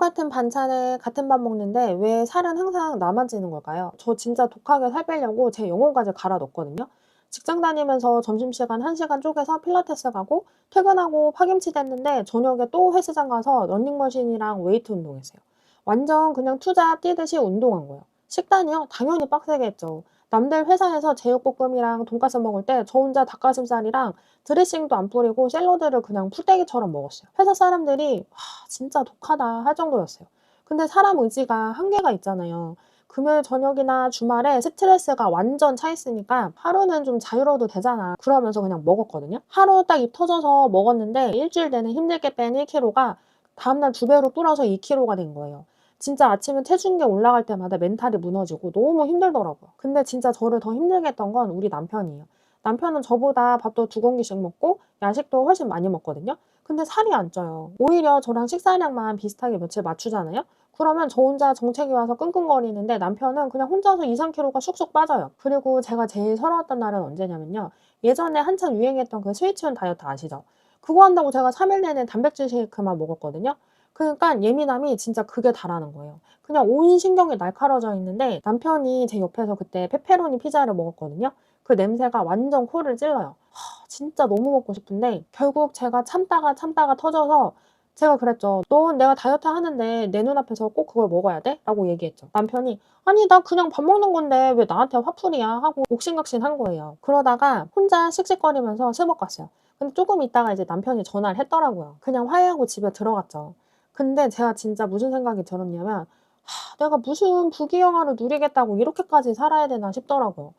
똑같은 반찬에 같은 밥 먹는데 왜 살은 항상 나만 찌는 걸까요? 저 진짜 독하게 살 빼려고 제 영혼까지 갈아 넣었거든요. 직장 다니면서 점심시간 1시간 쪼개서 필라테스 가고 퇴근하고 파김치 됐는데 저녁에 또 헬스장 가서 러닝머신이랑 웨이트 운동했어요. 완전 그냥 투잡 뛰듯이 운동한 거예요. 식단이요? 당연히 빡세게 했죠. 남들 회사에서 제육볶음이랑 돈까스 먹을 때 저 혼자 닭가슴살이랑 드레싱도 안 뿌리고 샐러드를 그냥 풀떼기처럼 먹었어요. 회사 사람들이 진짜 독하다 할 정도였어요. 근데 사람 의지가 한계가 있잖아요. 금요일 저녁이나 주말에 스트레스가 완전 차 있으니까 하루는 좀 자유로워도 되잖아. 그러면서 그냥 먹었거든요. 하루 딱 입 터져서 먹었는데 일주일 내내 힘들게 뺀 1kg가 다음날 2배로 불어서 2kg가 된 거예요. 진짜 아침에 체중계 올라갈 때마다 멘탈이 무너지고 너무 힘들더라고요. 근데 진짜 저를 더 힘들게 했던 건 우리 남편이에요. 남편은 저보다 밥도 2공기씩 먹고 야식도 훨씬 많이 먹거든요. 근데 살이 안 쪄요. 오히려 저랑 식사량만 비슷하게 며칠 맞추잖아요? 그러면 저 혼자 정체기 와서 끙끙거리는데 남편은 그냥 혼자서 2, 3kg가 쑥쑥 빠져요. 그리고 제가 제일 서러웠던 날은 언제냐면요. 예전에 한창 유행했던 그 스위치온 다이어트 아시죠? 그거 한다고 제가 3일 내내 단백질 쉐이크만 먹었거든요. 그러니까 예민함이 진짜 극에 달하는 거예요. 그냥 온 신경이 날카로워져 있는데 남편이 제 옆에서 그때 페페로니 피자를 먹었거든요. 그 냄새가 완전 코를 찔러요. 진짜 너무 먹고 싶은데 결국 제가 참다가 터져서 제가 그랬죠. "넌 내가 다이어트 하는데 내 눈앞에서 꼭 그걸 먹어야 돼?" 라고 얘기했죠. 남편이 "아니 나 그냥 밥 먹는 건데 왜 나한테 화풀이야?" 하고 옥신각신한 거예요. 그러다가 혼자 씩씩거리면서 스벅 갔어요. 근데 조금 있다가 이제 남편이 전화를 했더라고요. 그냥 화해하고 집에 들어갔죠. 근데 제가 진짜 무슨 생각이 들었냐면 '내가 무슨 부귀영화를 누리겠다고 이렇게까지 살아야 되나?' 싶더라고요.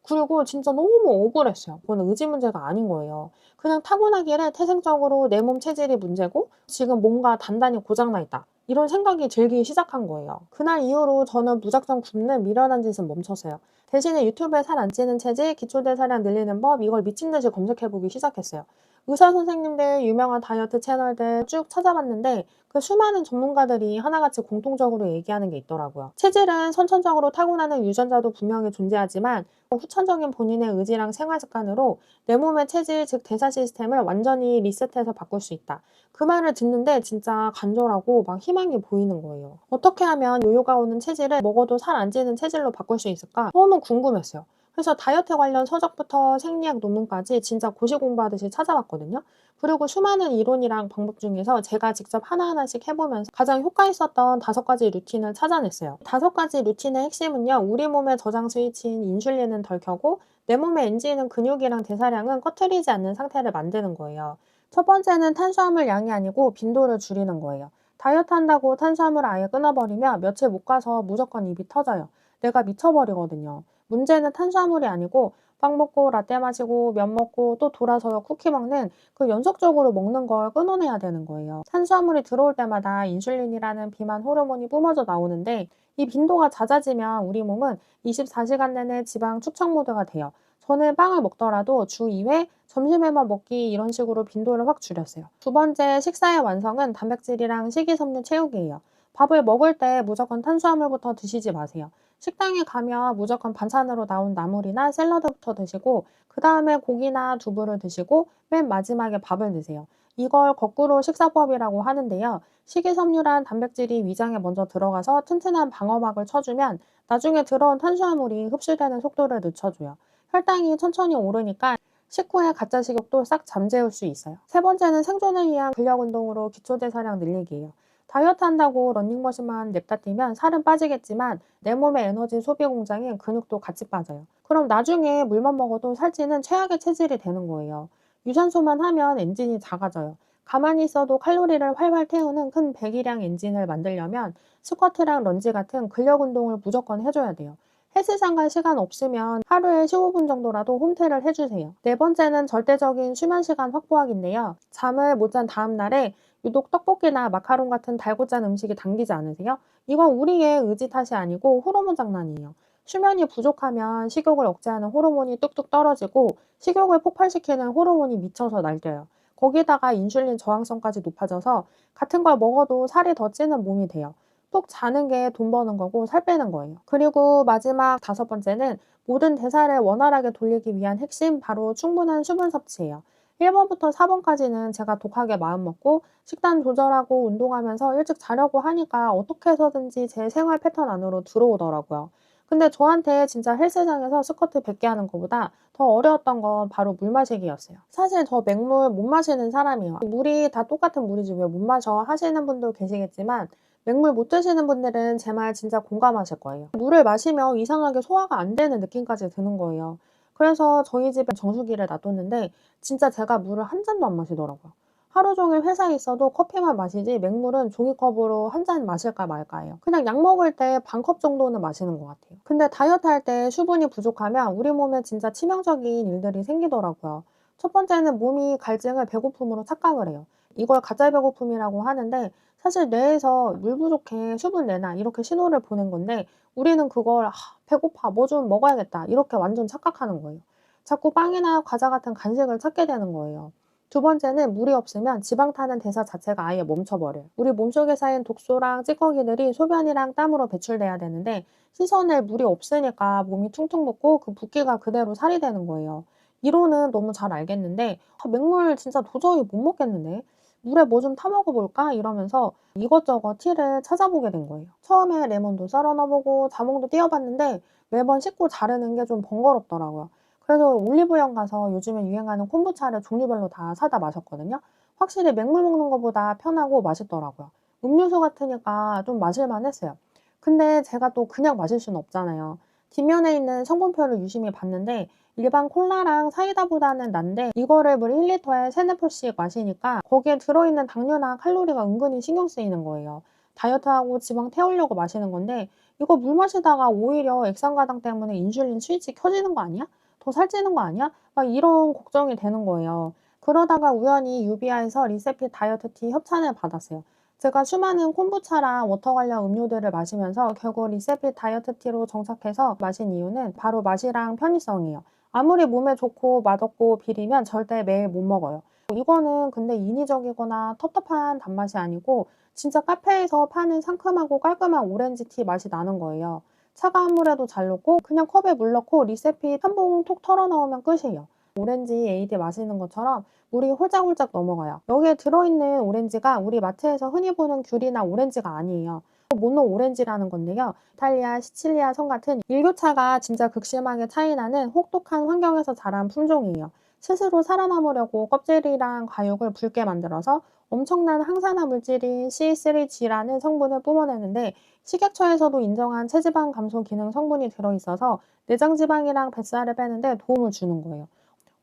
그리고 진짜 너무 억울했어요. 그거는 의지 문제가 아닌 거예요. 그냥 타고나기를 태생적으로 내 몸 체질이 문제고 지금 뭔가 단단히 고장 나 있다. 이런 생각이 들기 시작한 거예요. 그날 이후로 저는 무작정 굶는 미련한 짓은 멈췄어요. 대신에 유튜브에 살 안 찌는 체질, 기초대사량 늘리는 법 이걸 미친 듯이 검색해보기 시작했어요. 의사 선생님들, 유명한 다이어트 채널들 쭉 찾아봤는데 그 수많은 전문가들이 하나같이 공통적으로 얘기하는 게 있더라고요. 체질은 선천적으로 타고나는 유전자도 분명히 존재하지만 후천적인 본인의 의지랑 생활 습관으로 내 몸의 체질, 즉 대사 시스템을 완전히 리셋해서 바꿀 수 있다. 그 말을 듣는데 진짜 간절하고 막 희망이 보이는 거예요. 어떻게 하면 요요가 오는 체질을 먹어도 살 안 찌는 체질로 바꿀 수 있을까? 너무 궁금했어요. 그래서 다이어트 관련 서적부터 생리학 논문까지 진짜 고시 공부하듯이 찾아봤거든요. 그리고 수많은 이론이랑 방법 중에서 제가 직접 하나하나씩 해보면서 가장 효과 있었던 5가지 루틴을 찾아냈어요. 5가지 루틴의 핵심은요. 우리 몸의 저장 스위치인 인슐린은 덜 켜고 내 몸의 엔진은 근육이랑 대사량은 꺼트리지 않는 상태를 만드는 거예요. 첫 번째는 탄수화물 양이 아니고 빈도를 줄이는 거예요. 다이어트 한다고 탄수화물을 아예 끊어버리면 며칠 못 가서 무조건 입이 터져요. 내가 미쳐버리거든요. 문제는 탄수화물이 아니고 빵 먹고 라떼 마시고 면 먹고 또 돌아서 쿠키 먹는 그 연속적으로 먹는 걸 끊어내야 되는 거예요. 탄수화물이 들어올 때마다 인슐린이라는 비만 호르몬이 뿜어져 나오는데 이 빈도가 잦아지면 우리 몸은 24시간 내내 지방 축적 모드가 돼요. 저는 빵을 먹더라도 주 2회, 점심에만 먹기 이런 식으로 빈도를 확 줄였어요. 두 번째 식사의 완성은 단백질이랑 식이섬유 채우기예요. 밥을 먹을 때 무조건 탄수화물부터 드시지 마세요. 식당에 가면 무조건 반찬으로 나온 나물이나 샐러드부터 드시고 그 다음에 고기나 두부를 드시고 맨 마지막에 밥을 드세요. 이걸 거꾸로 식사법이라고 하는데요. 식이섬유란 단백질이 위장에 먼저 들어가서 튼튼한 방어막을 쳐주면 나중에 들어온 탄수화물이 흡수되는 속도를 늦춰줘요. 혈당이 천천히 오르니까 식후에 가짜 식욕도 싹 잠재울 수 있어요. 세 번째는 생존을 위한 근력 운동으로 기초대사량 늘리기예요. 다이어트 한다고 러닝머신만 냅다 뛰면 살은 빠지겠지만 내 몸의 에너지 소비 공장인 근육도 같이 빠져요. 그럼 나중에 물만 먹어도 살찌는 최악의 체질이 되는 거예요. 유산소만 하면 엔진이 작아져요. 가만히 있어도 칼로리를 활활 태우는 큰 배기량 엔진을 만들려면 스쿼트랑 런지 같은 근력 운동을 무조건 해줘야 돼요. 헬스장 갈 시간 없으면 하루에 15분 정도라도 홈트를 해주세요. 네 번째는 절대적인 수면 시간 확보하기인데요. 잠을 못 잔 다음 날에 유독 떡볶이나 마카롱 같은 달고 짠 음식이 당기지 않으세요? 이건 우리의 의지 탓이 아니고 호르몬 장난이에요. 수면이 부족하면 식욕을 억제하는 호르몬이 뚝뚝 떨어지고 식욕을 폭발시키는 호르몬이 미쳐서 날뛰어요. 거기다가 인슐린 저항성까지 높아져서 같은 걸 먹어도 살이 더 찌는 몸이 돼요. 푹 자는 게 돈 버는 거고 살 빼는 거예요. 그리고 마지막 5번째는 모든 대사를 원활하게 돌리기 위한 핵심 바로 충분한 수분 섭취예요. 1번부터 4번까지는 제가 독하게 마음먹고 식단 조절하고 운동하면서 일찍 자려고 하니까 어떻게 해서든지 제 생활 패턴 안으로 들어오더라고요. 근데 저한테 진짜 헬스장에서 스쿼트 100개 하는 것보다 더 어려웠던 건 바로 물 마시기였어요. 사실 저 맹물 못 마시는 사람이에요. 물이 다 똑같은 물이지 왜 못 마셔 하시는 분도 계시겠지만 맹물 못 드시는 분들은 제 말 진짜 공감하실 거예요. 물을 마시면 이상하게 소화가 안 되는 느낌까지 드는 거예요. 그래서 저희 집에 정수기를 놔뒀는데 진짜 제가 물을 한 잔도 안 마시더라고요. 하루 종일 회사에 있어도 커피만 마시지 맹물은 종이컵으로 한 잔 마실까 말까예요. 그냥 약 먹을 때 반 컵 정도는 마시는 것 같아요. 근데 다이어트 할 때 수분이 부족하면 우리 몸에 진짜 치명적인 일들이 생기더라고요. 첫 번째는 몸이 갈증을 배고픔으로 착각을 해요. 이걸 가짜 배고픔이라고 하는데 사실 뇌에서 물 부족해 수분 내놔 이렇게 신호를 보낸 건데 우리는 그걸 배고파 뭐 좀 먹어야겠다 이렇게 완전 착각하는 거예요. 자꾸 빵이나 과자 같은 간식을 찾게 되는 거예요. 두 번째는 물이 없으면 지방 타는 대사 자체가 아예 멈춰버려요. 우리 몸속에 쌓인 독소랑 찌꺼기들이 소변이랑 땀으로 배출돼야 되는데 씻어낼 물이 없으니까 몸이 퉁퉁 붓고 그 붓기가 그대로 살이 되는 거예요. 이론은 너무 잘 알겠는데 맹물 진짜 도저히 못 먹겠는데 물에 뭐 좀 타 먹어볼까 이러면서 이것저것 티를 찾아보게 된 거예요. 처음에 레몬도 썰어 넣어보고 자몽도 띄워봤는데 매번 씻고 자르는 게 좀 번거롭더라고요. 그래서 올리브영 가서 요즘에 유행하는 콤부차를 종류별로 다 사다 마셨거든요. 확실히 맹물 먹는 것보다 편하고 맛있더라고요. 음료수 같으니까 좀 마실만 했어요. 근데 제가 또 그냥 마실 수는 없잖아요. 뒷면에 있는 성분표를 유심히 봤는데 일반 콜라랑 사이다보다는 난데 이거를 물 1리터에 3-4포씩 마시니까 거기에 들어있는 당류나 칼로리가 은근히 신경 쓰이는 거예요. 다이어트하고 지방 태우려고 마시는 건데 이거 물 마시다가 오히려 액상과당 때문에 인슐린 스위치 켜지는 거 아니야? 더 살찌는 거 아니야? 막 이런 걱정이 되는 거예요. 그러다가 우연히 유비아에서 리세핏 다이어트 티 협찬을 받았어요. 제가 수많은 콤부차랑 워터 관련 음료들을 마시면서 결국 리세핏 다이어트 티로 정착해서 마신 이유는 바로 맛이랑 편의성이에요. 아무리 몸에 좋고 맛없고 비리면 절대 매일 못 먹어요. 이거는 근데 인위적이거나 텁텁한 단맛이 아니고 진짜 카페에서 파는 상큼하고 깔끔한 오렌지티 맛이 나는 거예요. 차가운 물에도 잘 녹고 그냥 컵에 물 넣고 리세핏 한 봉 톡 털어 넣으면 끝이에요. 오렌지 에이드 마시는 것처럼 물이 홀짝홀짝 넘어가요. 여기에 들어있는 오렌지가 우리 마트에서 흔히 보는 귤이나 오렌지가 아니에요. 모노 오렌지라는 건데요. 이탈리아, 시칠리아 성 같은 일교차가 진짜 극심하게 차이나는 혹독한 환경에서 자란 품종이에요. 스스로 살아남으려고 껍질이랑 과육을 붉게 만들어서 엄청난 항산화 물질인 C3G라는 성분을 뿜어내는데 식약처에서도 인정한 체지방 감소 기능 성분이 들어있어서 내장 지방이랑 뱃살을 빼는데 도움을 주는 거예요.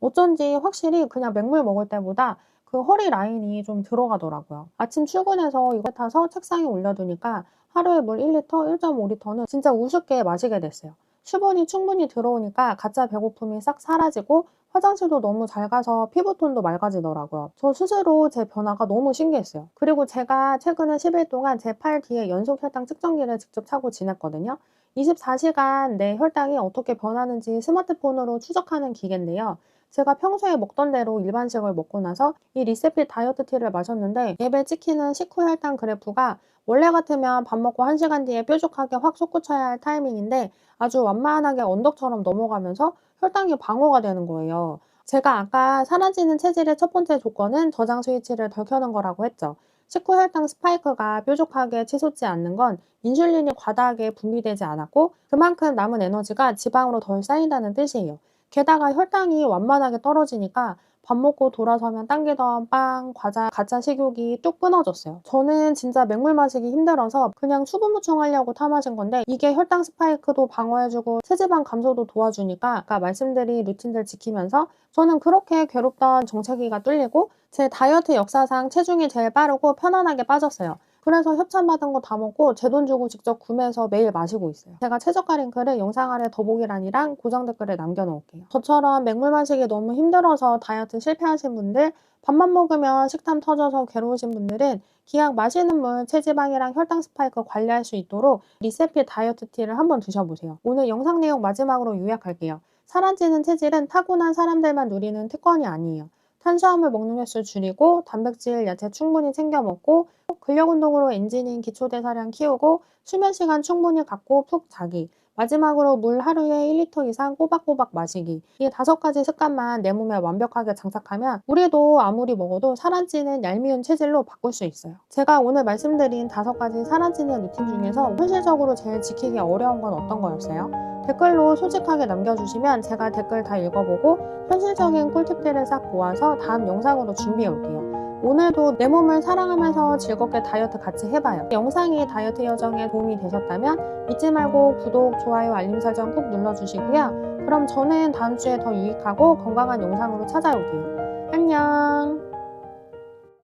어쩐지 확실히 그냥 맹물 먹을 때보다 그 허리 라인이 좀 들어가더라고요. 아침 출근해서 이거 타서 책상에 올려두니까 하루에 물 1리터, 1.5리터는 진짜 우습게 마시게 됐어요. 수분이 충분히 들어오니까 가짜 배고픔이 싹 사라지고 화장실도 너무 잘 가서 피부톤도 맑아지더라고요. 저 스스로 제 변화가 너무 신기했어요. 그리고 제가 최근에 10일 동안 제 팔 뒤에 연속 혈당 측정기를 직접 차고 지냈거든요. 24시간 내 혈당이 어떻게 변하는지 스마트폰으로 추적하는 기계인데요. 제가 평소에 먹던 대로 일반식을 먹고 나서 이 리세핏 다이어트티를 마셨는데 앱에 찍히는 식후 혈당 그래프가 원래 같으면 밥 먹고 1시간 뒤에 뾰족하게 확 솟구쳐야 할 타이밍인데 아주 완만하게 언덕처럼 넘어가면서 혈당이 방어가 되는 거예요. 제가 아까 사라지는 체질의 첫 번째 조건은 저장 스위치를 덜 켜는 거라고 했죠. 식후 혈당 스파이크가 뾰족하게 치솟지 않는 건 인슐린이 과다하게 분비되지 않았고 그만큼 남은 에너지가 지방으로 덜 쌓인다는 뜻이에요. 게다가 혈당이 완만하게 떨어지니까 밥 먹고 돌아서면 당기던 빵, 과자, 가짜 식욕이 뚝 끊어졌어요. 저는 진짜 맹물 마시기 힘들어서 그냥 수분 보충하려고 타 마신 건데 이게 혈당 스파이크도 방어해주고 체지방 감소도 도와주니까 아까 말씀드린 루틴들 지키면서 저는 그렇게 괴롭던 정체기가 뚫리고 제 다이어트 역사상 체중이 제일 빠르고 편안하게 빠졌어요. 그래서 협찬받은 거 다 먹고 제 돈 주고 직접 구매해서 매일 마시고 있어요. 제가 최저가 링크를 영상 아래 더보기란이랑 고정 댓글에 남겨놓을게요. 저처럼 맹물 마시기 너무 힘들어서 다이어트 실패하신 분들, 밥만 먹으면 식탐 터져서 괴로우신 분들은 기왕 마시는 물, 체지방이랑 혈당 스파이크 관리할 수 있도록 리세핏 다이어트티를 한번 드셔보세요. 오늘 영상 내용 마지막으로 요약할게요. 살 안 찌는 체질은 타고난 사람들만 누리는 특권이 아니에요. 탄수화물 먹는 횟수 줄이고 단백질, 야채 충분히 챙겨 먹고 근력 운동으로 엔진인 기초대사량 키우고 수면 시간 충분히 갖고 푹 자기. 마지막으로 물 하루에 1리터 이상 꼬박꼬박 마시기. 이 5가지 습관만 내 몸에 완벽하게 장착하면 우리도 아무리 먹어도 살 안 찌는 얄미운 체질로 바꿀 수 있어요. 제가 오늘 말씀드린 5가지 살 안 찌는 루틴 중에서 현실적으로 제일 지키기 어려운 건 어떤 거였어요? 댓글로 솔직하게 남겨주시면 제가 댓글 다 읽어보고 현실적인 꿀팁들을 싹 모아서 다음 영상으로 준비해 올게요. 오늘도 내 몸을 사랑하면서 즐겁게 다이어트 같이 해봐요. 영상이 다이어트 여정에 도움이 되셨다면 잊지 말고 구독, 좋아요, 알림 설정 꾹 눌러주시고요. 그럼 저는 다음 주에 더 유익하고 건강한 영상으로 찾아올게요. 안녕!